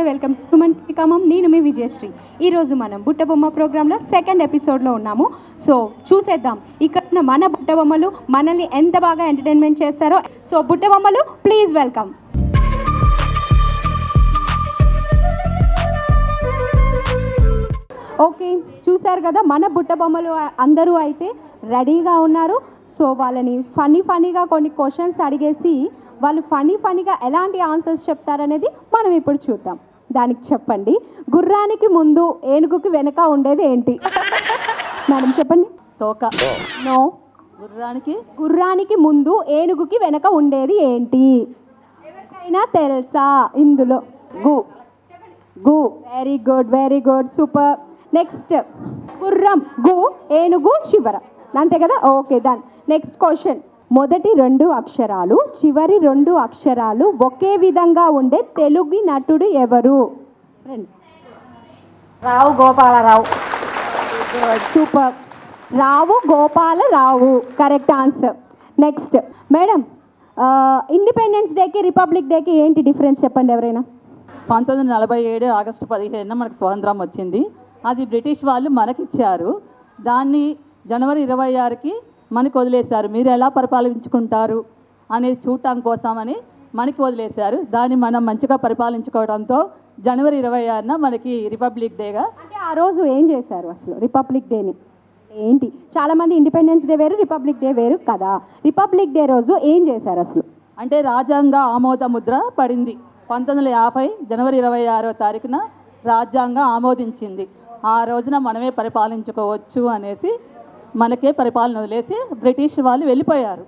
Welcome to Suman Khammam. నేను మీ విజయశ్రీ. ఈరోజు మనం బుట్టబొమ్మ ప్రోగ్రాంలో సెకండ్ ఎపిసోడ్లో ఉన్నాము. సో చూసేద్దాం ఇక్కడ మన బుట్టబొమ్మలు మనల్ని ఎంత బాగా ఎంటర్టైన్మెంట్ చేస్తారో. సో బుట్టబొమ్మలు ప్లీజ్ వెల్కమ్. ఓకే, చూశారు కదా మన బుట్టబొమ్మలు అందరూ అయితే రెడీగా ఉన్నారు. సో వాళ్ళని ఫన్నీగా కొన్ని క్వశ్చన్స్ అడిగేసి వాళ్ళు ఫన్నీగా ఎలాంటి ఆన్సర్స్ చెప్తారనేది మనం ఇప్పుడు చూద్దాం. దానికి చెప్పండి, గుర్రానికి ముందు ఏనుగుకి వెనక ఉండేది ఏంటి? మేడం చెప్పండి. తోక. నో. గుర్రానికి ముందు ఏనుగుకి వెనక ఉండేది ఏంటి? ఎవరికైనా తెలుసా ఇందులో? గు. Very good super. నెక్స్ట్, గుర్రం గు, ఏనుగు చివర, అంతే కదా? Okay done. నెక్స్ట్ క్వశ్చన్, మొదటి 2 అక్షరాలు చివరి 2 అక్షరాలు ఒకే విధంగా ఉండే తెలుగు నటుడు ఎవరు? Rao Gopalrao. Super. Rao Gopalrao correct answer. Next madam, independence డేకి రిపబ్లిక్ డేకి ఏంటి డిఫరెన్స్ చెప్పండి ఎవరైనా? 1947 ఆగస్టు 15న మనకు స్వాతంత్రం వచ్చింది. అది బ్రిటిష్ వాళ్ళు మనకిచ్చారు. దాన్ని జనవరి 26కి మనకి వదిలేశారు. మీరు ఎలా పరిపాలించుకుంటారు అనేది చూడటం కోసమని మనకి వదిలేశారు. దాన్ని మనం మంచిగా పరిపాలించుకోవడంతో జనవరి 26న మనకి రిపబ్లిక్ డేగా. అంటే ఆ రోజు ఏం చేశారు అసలు రిపబ్లిక్ డేని? ఏంటి, చాలామంది ఇండిపెండెన్స్ డే వేరు రిపబ్లిక్ డే వేరు కదా. రిపబ్లిక్ డే రోజు ఏం చేశారు అసలు? అంటే రాజ్యాంగ ఆమోద ముద్ర పడింది 1950 జనవరి 26వ తారీఖున రాజ్యాంగం ఆమోదించింది. ఆ రోజున మనమే పరిపాలించుకోవచ్చు అనేసి మనకే పరిపాలన వదిలేసి బ్రిటిష్ వాళ్ళు వెళ్ళిపోయారు.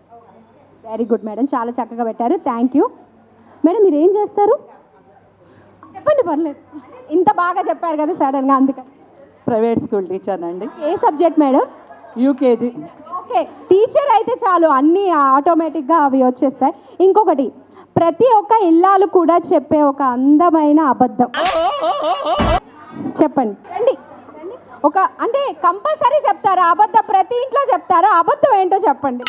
వెరీ గుడ్ మేడం, చాలా చక్కగా పెట్టారు. Thank you madam. మీరు ఏం చేస్తారు చెప్పండి, పర్లేదు. ఇంత బాగా చెప్పారు కదా సడన్గా, అందుకని. ప్రైవేట్ స్కూల్ టీచర్ అండి. ఏ subject madam? UKG. Okay, teacher అయితే చాలు, అన్నీ ఆటోమేటిక్గా అవి వచ్చేస్తాయి. ఇంకొకటి, ప్రతి ఒక్క ఇల్లాలు కూడా చెప్పే ఒక అందమైన అబద్ధం చెప్పండి. రండి ఒక, అంటే కంపల్సరీ చెప్తారా అబద్ధం? ప్రతి ఇంట్లో చెప్తారా అబద్ధం? ఏంటో చెప్పండి.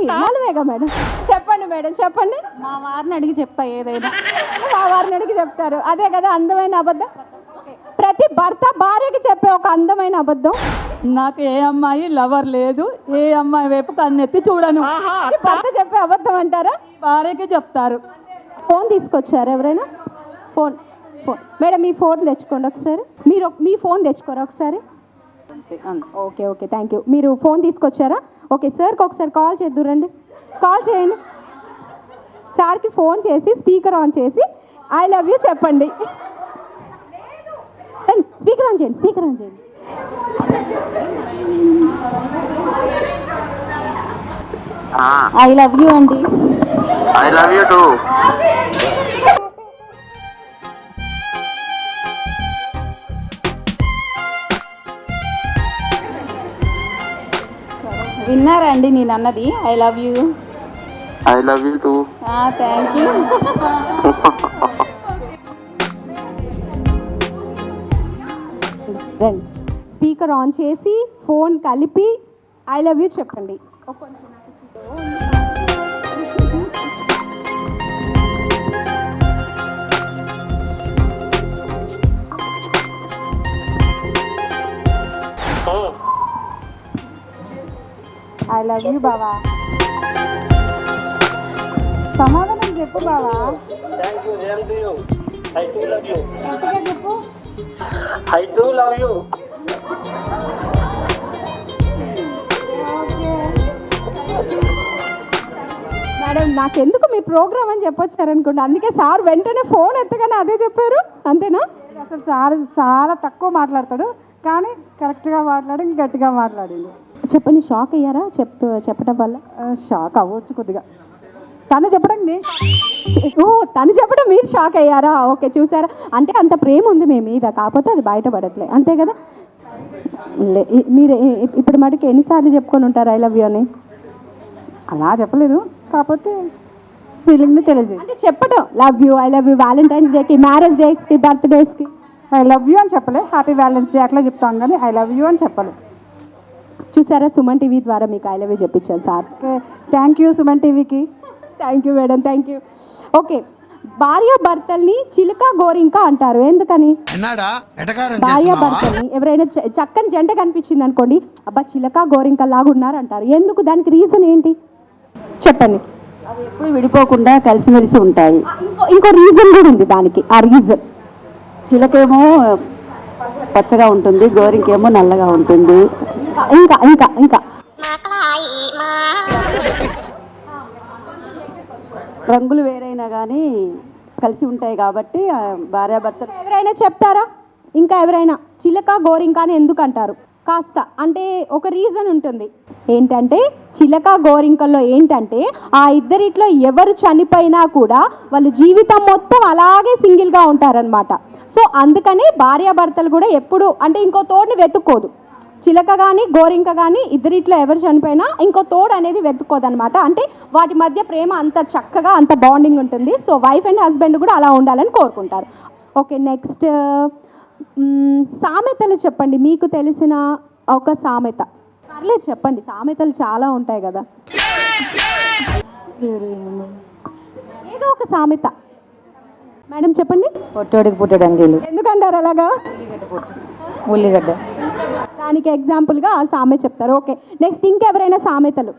ఇవ్వాలిగా మేడం, చెప్పండి మేడం చెప్పండి. మా వారిని అడిగి చెప్తా ఏదైనా. మా వారిని అడిగి చెప్తారు, అదే కదా అందమైన అబద్ధం. ప్రతి భర్త భార్యకి చెప్పే ఒక అందమైన అబద్ధం. నాకు ఏ అమ్మాయి లవర్ లేదు, ఏ అమ్మాయి వైపు కన్నెత్తి చూడను. భర్త చెప్పే అబద్ధం అంటారా? భార్యకి చెప్తారు. ఫోన్ తీసుకొచ్చారు ఎవరైనా? ఫోన్ మేడం మీ ఫోన్ తెచ్చుకోండి ఒకసారి. మీరు మీ ఫోన్ తెచ్చుకోరా ఒకసారి. Okay thank you. మీరు ఫోన్ తీసుకొచ్చారా? ఓకే, సార్కి ఒకసారి కాల్ చేద్దురండి. కాల్ చేయండి సార్కి. ఫోన్ చేసి స్పీకర్ ఆన్ చేసి ఐ లవ్ యూ చెప్పండి. స్పీకర్ ఆన్ చేయండి. ఐ లవ్ యూ అండి. I love you two. విన్నారా అండి నేను అన్నది? I love you. I love you two. Thank you. Speaker on చేసి ఫోన్ కలిపి ఐ లవ్ యూ చెప్పండి. ఐ లవ్ యూ బావా. సమాధానం చెప్పు బావా. చెప్పు. I do love you. Madam నాకెందుకు మీ ప్రోగ్రామ్ అని చెప్పొచ్చారనుకోండి, అందుకే సార్ వెంటనే ఫోన్ ఎత్తగానే అదే చెప్పారు. అంతేనా? అసలు చాలా తక్కువ మాట్లాడతాడు, కానీ కరెక్ట్గా మాట్లాడి గట్టిగా మాట్లాడింది. చెప్పండి, షాక్ అయ్యారా చెప్పడం వల్ల? షాక్ అవ్వచ్చు కొద్దిగా. తను చెప్పడం తను చెప్పడం మీరు షాక్ అయ్యారా? ఓకే, చూసారా, అంటే అంత ప్రేమ ఉంది మీ మీద, కాకపోతే అది బయటపడట్లే, అంతే కదా? మీరు ఇప్పుడు మటుకు ఎన్నిసార్లు చెప్పుకొని ఉంటారు ఐ లవ్ యూ అని? అలా చెప్పలేదు, కాకపోతే ఫీలింగ్ని తెలియజేది. అంటే చెప్పడం love you, I love you Valentine's డేకి, మ్యారేజ్ డేస్కి, బర్త్డేస్కి ఐ లవ్ యూ అని చెప్పలే. హ్యాపీ వ్యాలెన్స్ డే అట్లా చెప్తాం, కానీ ఐ లవ్ యూ అని చెప్పలే. చూసారా, సుమన్ టీవీ ద్వారా మీకు ఐ లవ్ యూ చెప్పించాను sir. Okay, thank you Suman టీవీకి. Thank you madam, thank you. Okay భార్య భర్తల్ని చిలుక గోరింక అంటారు ఎందుకని? భార్య భర్తల్ని ఎవరైనా చక్కని జంట కనిపించింది అనుకోండి, అబ్బా చిలక గోరింక లాగా ఉన్నారు అంటారు. ఎందుకు? దానికి రీజన్ ఏంటి చెప్పండి. అవి ఎప్పుడు విడిపోకుండా కలిసిమెలిసి ఉంటాయి. ఇంకో రీజన్ కూడా ఉంది దానికి. ఆ రీజన్ చిలకేమో పచ్చగా ఉంటుంది, గోరింకేమో నల్లగా ఉంటుంది. ఇంకా ఇంకా ఇంకా రంగులు వేరైనా కానీ కలిసి ఉంటాయి కాబట్టి భార్యాభర్తలు. ఎవరైనా చెప్తారా? ఇంకా ఎవరైనా చిలక గోరింక అని ఎందుకు అంటారు? కాస్త అంటే ఒక రీజన్ ఉంటుంది. ఏంటంటే చిలక గోరింకల్లో ఏంటంటే ఆ ఇద్దరిట్లో ఎవరు చనిపోయినా కూడా వాళ్ళు జీవితం మొత్తం అలాగే సింగిల్గా ఉంటారనమాట. సో అందుకని భార్యాభర్తలు కూడా ఎప్పుడు అంటే ఇంకో తోడుని వెతుక్కోదు. చిలక కానీ గోరింక కానీ ఇద్దరిట్లో ఎవరు చనిపోయినా ఇంకో తోడు అనేది వెతుక్కోదనమాట. అంటే వాటి మధ్య ప్రేమ అంత చక్కగా అంత బాండింగ్ ఉంటుంది. సో వైఫ్ అండ్ హస్బెండ్ కూడా అలా ఉండాలని కోరుకుంటారు. ఓకే, నెక్స్ట్ సామెతలు చెప్పండి. మీకు తెలిసిన ఒక సామెత పర్లేదు చెప్పండి. సామెతలు చాలా ఉంటాయి కదా, ఏదో ఒక సామెత మేడం చెప్పండి. పొట్టోడికి పుట్టడంగిలు. ఎందుకంటారు అలాగా? ఉల్లిగడ్డ. దానికి ఎగ్జాంపుల్గా ఆ సామెత చెప్తారు. ఓకే, నెక్స్ట్ ఇంకెవరైనా సామెతలు?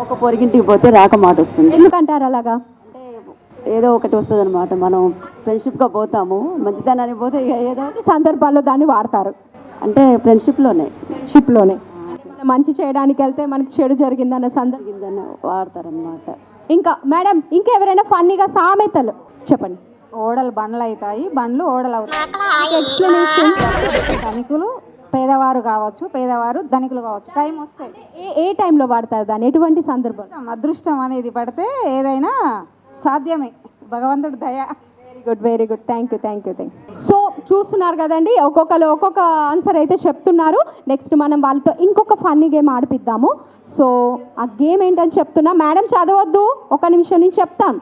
ఒక పొరిగింటికి పోతే రాక మాట వస్తుంది. ఎందుకంటారు అలాగా? అంటే ఏదో ఒకటి వస్తుంది అనమాట. మనం ఫ్రెండ్షిప్గా పోతాము, మంచితనానికి పోతే ఇక ఏదో సందర్భాల్లో దాన్ని వాడతారు. అంటే ఫ్రెండ్షిప్లోనే మంచి చేయడానికి వెళ్తే మనకి చెడు జరిగిందన్న సందర్భం వాడతారనమాట. ఇంకా మేడం ఇంకెవరైనా ఫన్నీగా సామెతలు చెప్పండి. ఓడలు బండ్లు అవుతాయి, బండ్లు ఓడలు అవుతాయి. ఎక్స్ప్లెనేషన్. ధనికులు పేదవారు కావచ్చు, పేదవారు ధనికులు కావచ్చు. టైం వస్తే ఏ టైంలో వాడతారు దాన్ని? ఎటువంటి సందర్భం? అదృష్టం అనేది పడితే ఏదైనా సాధ్యమే, భగవంతుడు దయ. Very good thank you. So చూస్తున్నారు కదండి, ఒక్కొక్కరు ఒక్కొక్క ఆన్సర్ అయితే చెప్తున్నారు. నెక్స్ట్ మనం వాళ్ళతో ఇంకొక ఫన్నీ గేమ్ ఆడిపిద్దాము. సో ఆ గేమ్ ఏంటని చెప్తున్నా. మేడం చదవద్దు, ఒక నిమిషం నేను చెప్తాను.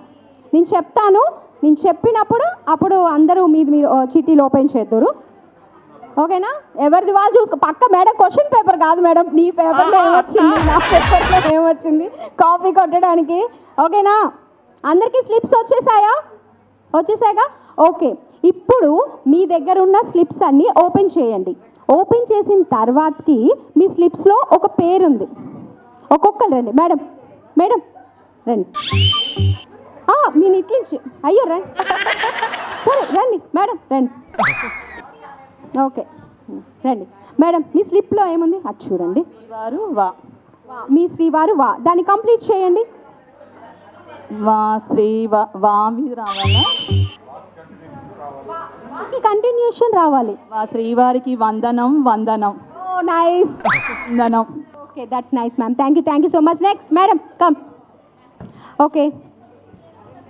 నేను చెప్పినప్పుడు అప్పుడు అందరూ మీరు చిట్టీలు ఓపెన్ చేద్దురు. ఓకేనా? ఎవరిది వాళ్ళు చూసుకో. పక్క మేడం క్వశ్చన్ పేపర్ కాదు మేడం, నీ పేపర్లో ఏమొచ్చింది, నా పేపర్లో ఏమొచ్చింది కాపీ కొట్టడానికి. ఓకేనా? అందరికీ స్లిప్స్ వచ్చేసాయిగా? ఓకే, ఇప్పుడు మీ దగ్గర ఉన్న స్లిప్స్ అన్నీ ఓపెన్ చేయండి. ఓపెన్ చేసిన తర్వాతకి మీ స్లిప్స్లో ఒక పేరు ఉంది. ఒక్కొక్కరు రండి. మేడం రండి. మీ ఇట్లించి అయ్యో రండి. సరే రండి మేడం రండి. ఓకే రండి మేడం. మీ స్లిప్లో ఏముంది అటు చూడండి. శ్రీవారు వా. మీ శ్రీవారు వా, దాన్ని కంప్లీట్ చేయండి. వా వా మీద రావాలా? వాకి కంటిన్యూషన్ రావాలి. వా శ్రీవారికి వందనం. Oh nice. వందనం. Okay that's nice ma'am. Thank you so much. Next madam come. Okay,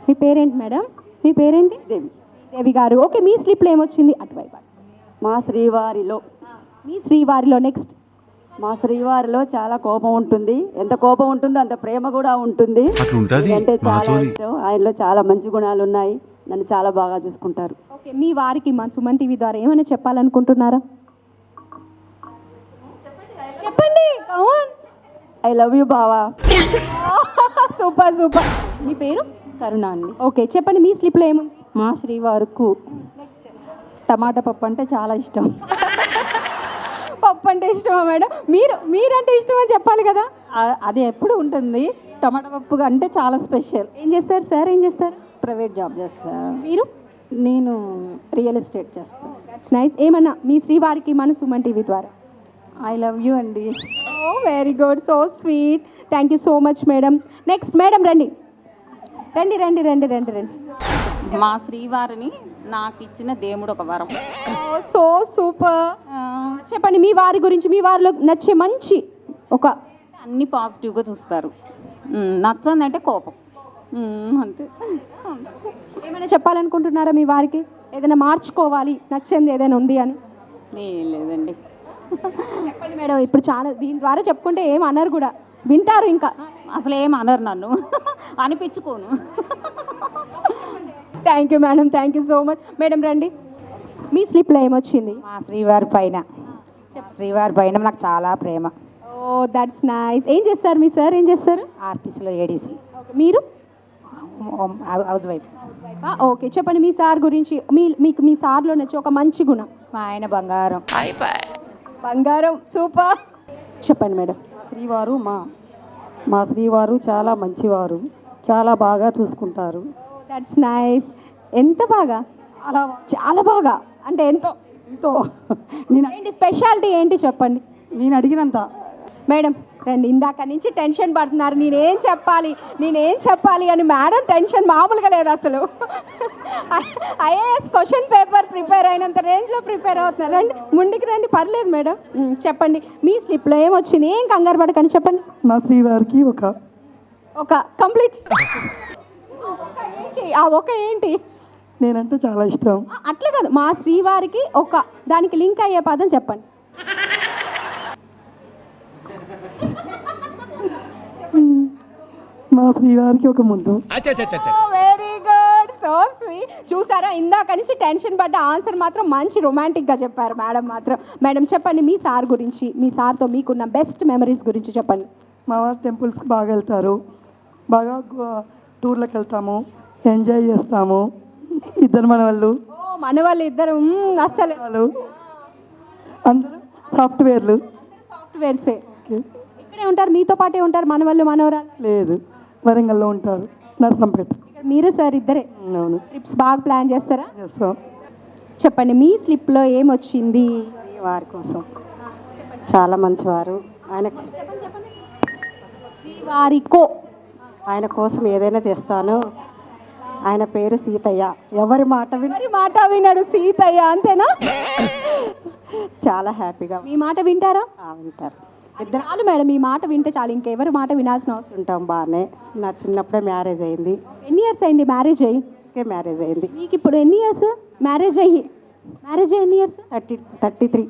మీ పేరేంటి మేడం? మీ పేరేంటి? దేవి గారు. ఓకే, మీ స్లిప్లో ఏమొచ్చింది? అటువైపు. మా శ్రీవారిలో. మీ శ్రీవారిలో నెక్స్ట్. మా శ్రీవారిలో చాలా కోపం ఉంటుంది. ఎంత కోపం ఉంటుందో అంత ప్రేమ కూడా ఉంటుంది. అంటే చాలా ఇష్టం. ఆయనలో చాలా మంచి గుణాలు ఉన్నాయి. నన్ను చాలా బాగా చూసుకుంటారు. ఓకే, మీ వారికి మా సుమన్ టీవీ ద్వారా ఏమైనా చెప్పాలనుకుంటున్నారా? చెప్పండి. ఐ లవ్ యూ బావా. సూపర్. మీ పేరు? కరుణ అండి. ఓకే, చెప్పండి మీ స్లిప్లో ఏముంది? మా శ్రీవారుకు టమాటా పప్పు అంటే చాలా ఇష్టం. పప్పు అంటే ఇష్టమా మేడం? మీరంటే ఇష్టమని చెప్పాలి కదా. అది ఎప్పుడు ఉంటుంది. టమాటా పప్పు అంటే చాలా స్పెషల్. ఏం చేస్తారు సార్? ప్రైవేట్ జాబ్ చేస్తాను. మీరు? నేను రియల్ ఎస్టేట్ చేస్తాను. That's nice. ఏమన్నా మీ శ్రీవారికి మన సుమన్ టీవీ ద్వారా? ఐ లవ్ యూ అండి. Oh very good, so sweet. Thank you so much madam. Next madam రండి. మా శ్రీవారిని నాకు ఇచ్చిన దేవుడు ఒక వరం. So super. చెప్పండి మీ వారి గురించి. మీ వారిలో నచ్చే మంచి ఒక అన్ని పాజిటివ్గా చూస్తారు. నచ్చందంటే కోపం, అంతే. ఏమైనా చెప్పాలనుకుంటున్నారా మీ వారికి? ఏదైనా మార్చుకోవాలి నచ్చింది ఏదైనా ఉంది అని? ఏం లేదండి. చెప్పండి మేడం. ఇప్పుడు చాలా దీని ద్వారా చెప్పుకుంటే ఏం అనరు కూడా, వింటారు. ఇంకా అసలు ఏం అనరు, నన్ను అనిపించుకోను. Thank you madam. Thank you so much. Madam రండి. మీ స్లిప్లో ఏమొచ్చింది? మా శ్రీవారి పైన నాకు చాలా ప్రేమ. ఓ దట్స్ నైస్. ఏం చేస్తారు మీ సార్? ఏం చేస్తారు? ఆర్టీసీలో ఏడీసీ. ఓకే, మీరు? House wife. ఓకే, చెప్పండి మీ సార్ గురించి. మీకు మీ సార్లో నచ్చి ఒక మంచి గుణం. మా ఆయన బంగారం. బంగారం, సూపర్. చెప్పండి మేడం. శ్రీవారు మా శ్రీవారు చాలా మంచివారు, చాలా బాగా చూసుకుంటారు. That's nice. ఎంత బాగా? అలా చాలా బాగా అంటే ఎంతో ఎంతో నేను ఏంటి స్పెషాలిటీ ఏంటి చెప్పండి నేను అడిగినంత. మేడం రండి. ఇందాక నుంచి టెన్షన్ పడుతున్నారు, నేనేం చెప్పాలి అని. మేడం టెన్షన్ మామూలుగా లేదు అసలు. ఐఏఎస్ క్వశ్చన్ పేపర్ ప్రిపేర్ అయినంత రేంజ్లో ప్రిపేర్ అవుతున్నారు. రండి ముందుకు రండి, పర్లేదు మేడం. చెప్పండి మీ స్లిప్లో ఏమొచ్చింది, ఏం కంగారు పడకండి, చెప్పండి. మా శ్రీవారికి ఒక కంప్లీట్ ఒక ఏంటి నేనంటే చాలా ఇష్టం. అట్లా కాదు, మా శ్రీవారికి ఒక దానికి లింక్ అయ్యే పదం చెప్పండి. మా శ్రీవారికి ఒక ముద్దు. Very good, so sweet. చూసారా, ఇందాక నుంచి టెన్షన్ పడ్డ ఆన్సర్ మాత్రం మంచి రొమాంటిక్గా చెప్పారు మేడం మాత్రం. మేడం చెప్పండి మీ సార్ గురించి, మీ సార్తో మీకున్న బెస్ట్ మెమరీస్ గురించి చెప్పండి. మా వారు టెంపుల్స్కి బాగా వెళ్తారు, బాగా టూర్లకు వెళ్తాము, ఎంజాయ్ చేస్తాము. ఇద్దరు మనవాళ్ళు ఇద్దరు అస్సలు అందరూ సాఫ్ట్వేర్లు. సాఫ్ట్వేర్సే. ఇక్కడే ఉంటారు, మీతో పాటే ఉంటారు మనవాళ్ళు మనవరాలు? లేదు, వరంగల్లో ఉంటారు, నరసంపేట. ఇక్కడ మీరు సార్ ఇద్దరే? అవును. ట్రిప్స్ బాగా ప్లాన్ చేస్తారా? చేస్తాం. చెప్పండి మీ స్లిప్లో ఏమొచ్చింది? వారి కోసం చాలా మంచివారు. ఆయన కోసం ఏదైనా చేస్తాను. ఆయన పేరు సీతయ్య. ఎవరి మాట వినడు సీతయ్య, అంతేనా? చాలా హ్యాపీగా మీ మాట వింటారా? వింటారు. చాలు మేడం, మీ మాట వింటే చాలు, ఇంకెవరి మాట వినాల్సిన అవసరం. ఉంటాం బాగానే. నా చిన్నప్పుడే మ్యారేజ్ అయింది. ఎన్ని ఇయర్స్ అయింది మ్యారేజ్ అయ్యి? మ్యారేజ్ అయింది. మీకు ఇప్పుడు ఎన్ని ఇయర్స్ మ్యారేజ్ అయ్యి ఎన్ని ఇయర్స్? 33.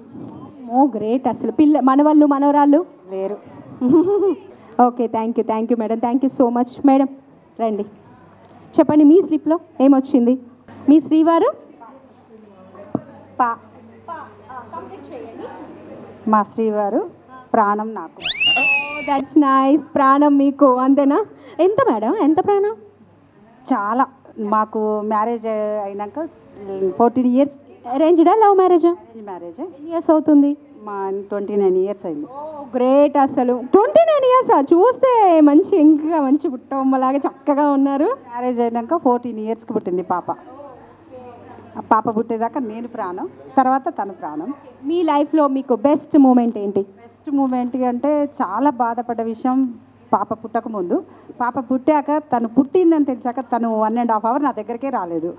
ఓ గ్రేట్. అసలు మనవాళ్ళు మనవరాళ్ళు లేరు. Okay, thank you madam, thank you so much. Madam రండి, చెప్పండి మీ స్లిప్లో ఏమొచ్చింది? మీ శ్రీవారు మా శ్రీవారు ప్రాణం నాకు. That's nice. ప్రాణం మీకు, అంతేనా? ఎంత మేడం, ఎంత ప్రాణం? చాలా. మాకు మ్యారేజ్ అయినాక 14 years. అరేంజ్డా లవ్ మ్యారేజా? మ్యారేజ్. ఎన్ని ఇయర్స్ అవుతుంది? మా 29 years అయింది. గ్రేట్. అసలు 29 years చూస్తే ఇంకా మంచి పుట్టమ్మలాగా చక్కగా ఉన్నారు. మ్యారేజ్ అయినాక 14 yearsకి పుట్టింది పాప. ఆ పాప పుట్టేదాకా నేను ప్రాణం, తర్వాత తను ప్రాణం. మీ లైఫ్లో మీకు బెస్ట్ మూమెంట్ ఏంటి? బెస్ట్ మూమెంట్ అంటే చాలా బాధపడ్డ విషయం పాప పుట్టకముందు. పాప పుట్టాక, తను పుట్టిందని తెలిసాక తను 1.5 hour నా దగ్గరికే రాలేదు.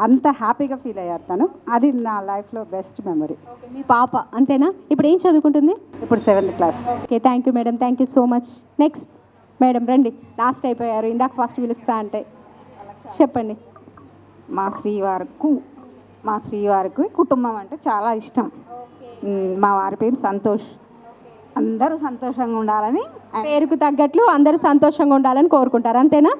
అంత హ్యాపీగా ఫీల్ అయ్యారు తను. అది నా లైఫ్లో బెస్ట్ మెమరీ. మీ పాప అంతేనా? ఇప్పుడు ఏం చదువుకుంటుంది? ఇప్పుడు 7th class. Okay, thank you madam, thank you so much. Next madam రండి, లాస్ట్ అయిపోయారు, ఇందాక ఫస్ట్ పిలుస్తా అంటే. చెప్పండి. మా శ్రీవారికి కుటుంబం అంటే చాలా ఇష్టం. మా వారి పేరు సంతోష్. అందరూ సంతోషంగా ఉండాలని, పేరుకు తగ్గట్లు అందరూ సంతోషంగా ఉండాలని కోరుకుంటారు, అంతేనా?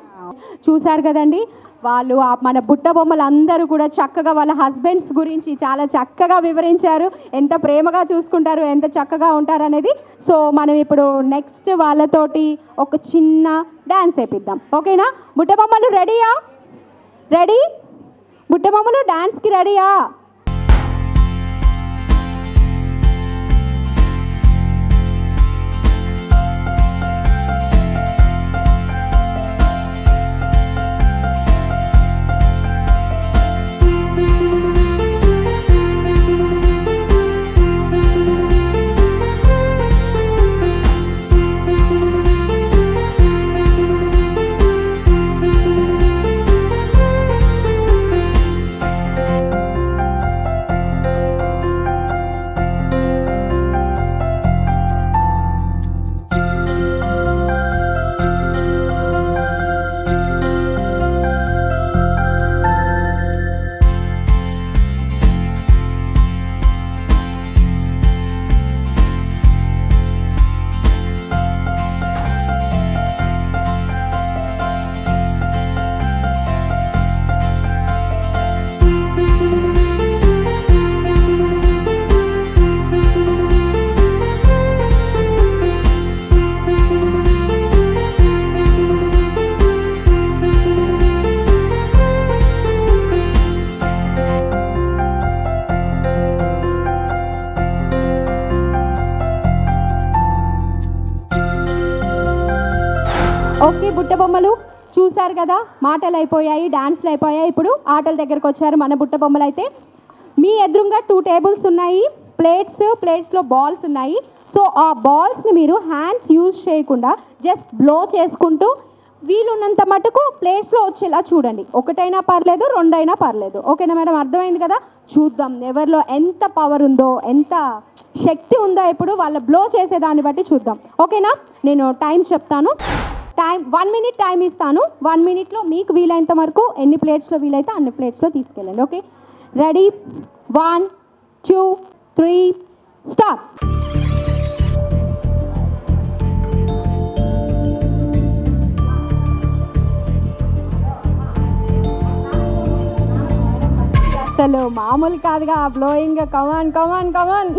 చూశారు కదండి, వాళ్ళు మన బుట్ట బొమ్మలు అందరూ కూడా చక్కగా వాళ్ళ హస్బెండ్స్ గురించి చాలా చక్కగా వివరించారు. ఎంత ప్రేమగా చూసుకుంటారు, ఎంత చక్కగా ఉంటారు అనేది. సో మనం ఇప్పుడు నెక్స్ట్ వాళ్ళతోటి ఒక చిన్న డ్యాన్స్ వేపిద్దాం, ఓకేనా? బుట్ట బొమ్మలు రెడీయా? రెడీ? బుట్ట బొమ్మలు డ్యాన్స్కి రెడీయా? ఓకే బుట్ట బొమ్మలు చూశారు కదా, మాటలు అయిపోయాయి, డాన్స్లు అయిపోయాయి, ఇప్పుడు ఆటల దగ్గరకు వచ్చారు మన బుట్ట బొమ్మలు. అయితే మీ ఎదురుగా 2 టేబుల్స్ ఉన్నాయి, ప్లేట్స్లో బాల్స్ ఉన్నాయి. సో ఆ బాల్స్ని మీరు హ్యాండ్స్ యూజ్ చేయకుండా జస్ట్ బ్లో చేసుకుంటూ వీలున్నంత మటుకు ప్లేట్స్లో వచ్చేలా చూడండి. 1 అయినా పర్లేదు, 2 అయినా పర్లేదు. ఓకేనా మేడం, అర్థమైంది కదా? చూద్దాం ఎవరిలో ఎంత పవర్ ఉందో, ఎంత శక్తి ఉందో ఇప్పుడు వాళ్ళ బ్లో చేసేదాన్ని బట్టి చూద్దాం. ఓకేనా, నేను టైం చెప్తాను. 1 మినిట్ టైం ఇస్తాను. 1 మినిట్లో మీకు వీలైనంత వరకు ఎన్ని ప్లేట్స్లో వీలైతే అన్ని ప్లేట్స్లో తీసుకెళ్ళండి. Okay, ready? 1 2 3 స్టార్ట్. అసలు మామూలు కాదుగా బ్లోయింగ్. కమాన్ కమాన్ కమాన్,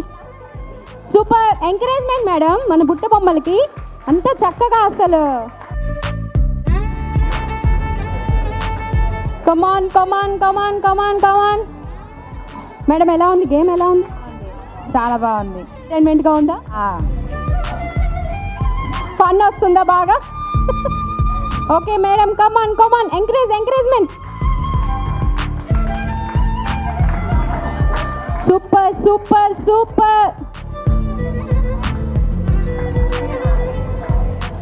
సూపర్ ఎంకరేజ్మెంట్ మేడం మన బుట్ట బొమ్మలకి, అంత చక్కగా అసలు. కమాన్ come on come on come on come on. Madam ఎలా ఉంది గేమ్, ఎలా ఉంది? చాలా బాగుంది. ఎంటర్టైన్మెంట్గా ఉందా? ఫన్ వస్తుందా బాగా? Okay madam, come on come on, encouragement. Super super super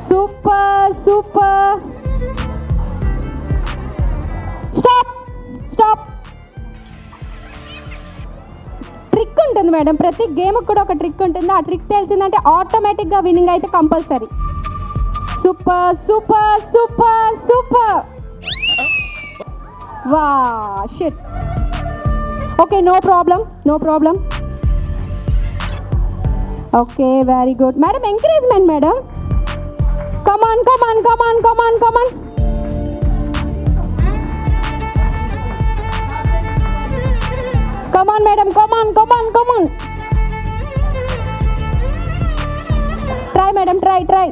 super super. Stop. Trick ఉంటుంది మేడం, ప్రతి గేమ్కి కూడా ఒక ట్రిక్ ఉంటుంది. ఆ ట్రిక్ తెలిసిందంటే ఆటోమేటిక్గా విన్నింగ్ అయితే compulsory. Super super super super. వా shit. Okay, no problem. Okay, very good madam, encouragement madam. Come on come on come on come on come on. Come on madam, come on come on come on. Try madam, try.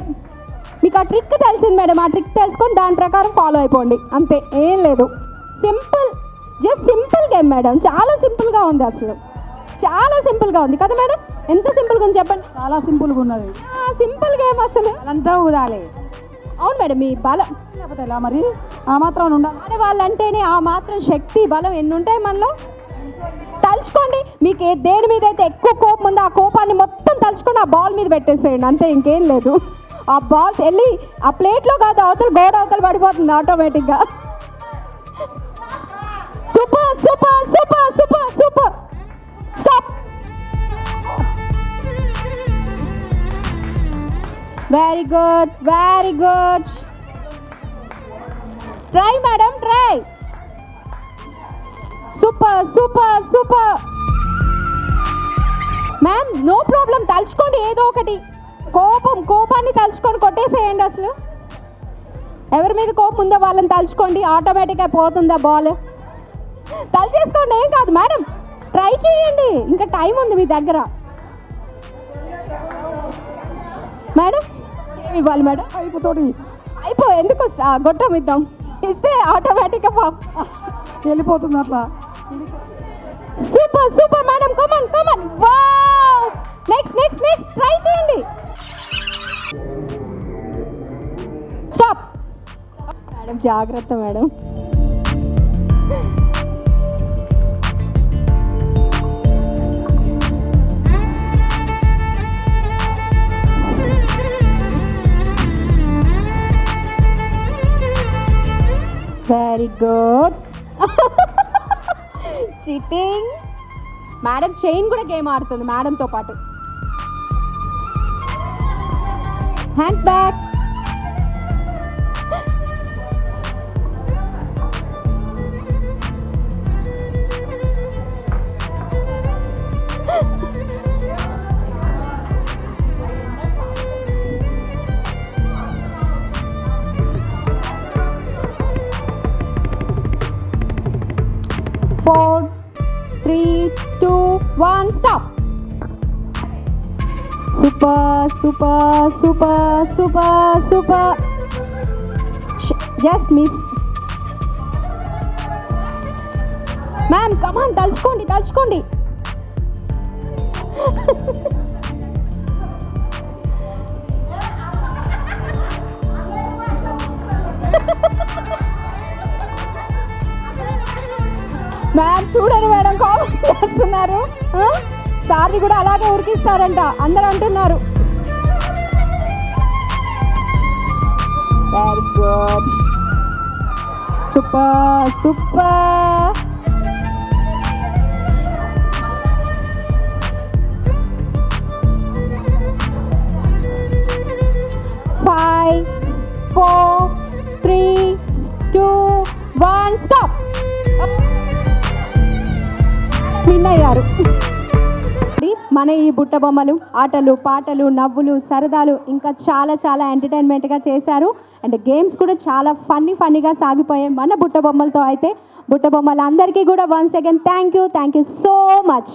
మీకు ఆ trick తెలిసింది madam, ఆ trick తెలుసుకొని దాని ప్రకారం follow అయిపోండి, అంతే, ఏం లేదు. Simple, just simple game madam, చాలా సింపుల్గా ఉంది, అసలు చాలా సింపుల్గా ఉంది కదా మేడం? ఎంత సింపుల్గా ఉంది చెప్పండి. చాలా సింపుల్గా ఉన్నది. సింపుల్ గేమ్ అసలు. అంతా ఊదాలి. అవును మేడం, మీ బలం లేకపోతే ఎలా మరి, ఆ మాత్రం ఉండాలి. ఆడవాళ్ళంటేనే ఆ మాత్రం శక్తి, బలం ఎన్ని ఉంటాయి మనలో. తలుచుకోండి, మీకు దేని మీద అయితే ఎక్కువ కోపం ఉందో ఆ కోపాన్ని మొత్తం తలుచుకొని ఆ బాల్ మీద పెట్టేసేయండి, అంతే, ఇంకేం లేదు. ఆ బాల్స్ వెళ్ళి ఆ ప్లేట్లో కాదు, గోడ అవతల పడిపోతుంది ఆటోమేటిక్గా. Super super super super super. Stop. Very good. Try madam, try. Super. Ma'am, no problem, తలుచుకోండి ఏదో ఒకటి. కోపాన్ని తలుచుకొని కొట్టేసేయండి. అసలు ఎవరి మీద కోపం ఉందో వాళ్ళని తలుచుకోండి, ఆటోమేటిక్గా పోతుందా బాల్. తలుచేసుకోండి, ఏం కాదు మేడం, ట్రై చేయండి, ఇంకా టైం ఉంది మీ దగ్గర. మేడం ఏమి ఇవ్వాలి మేడం? ఎందుకు గొట్టం ఇస్తే ఆటోమేటిక్గా వెళ్ళిపోతుంది అట్లా. Super madam, come on. Wow, next try చేయండి. స్టాప్ మేడం, జాగ్రత్త మేడం. Very good. Cheating madam, chain కూడా గేమ్ ఆడుతుంది మేడంతో పాటు. Hands back. Stop. Super. Just miss. Ma'am, come on, తలుచుకోండి. మ్యామ్ చూడండి మేడం కామెంట్ చేస్తున్నారు. సార్ని కూడా అలాగే ఉరికిస్తారంట అందరు అంటున్నారు. Very good, super super. Five, 4, 3, 2, 1, stop. Win అయ్యారు. మన ఈ బుట్ట బొమ్మలు ఆటలు పాటలు నవ్వులు సరదాలు ఇంకా చాలా చాలా ఎంటర్టైన్మెంట్గా చేశారు. అండ్ గేమ్స్ కూడా చాలా ఫన్నీగా సాగిపోయాయి మన బుట్ట బొమ్మలతో. అయితే బుట్ట బొమ్మలు అందరికీ కూడా once again thank you so much.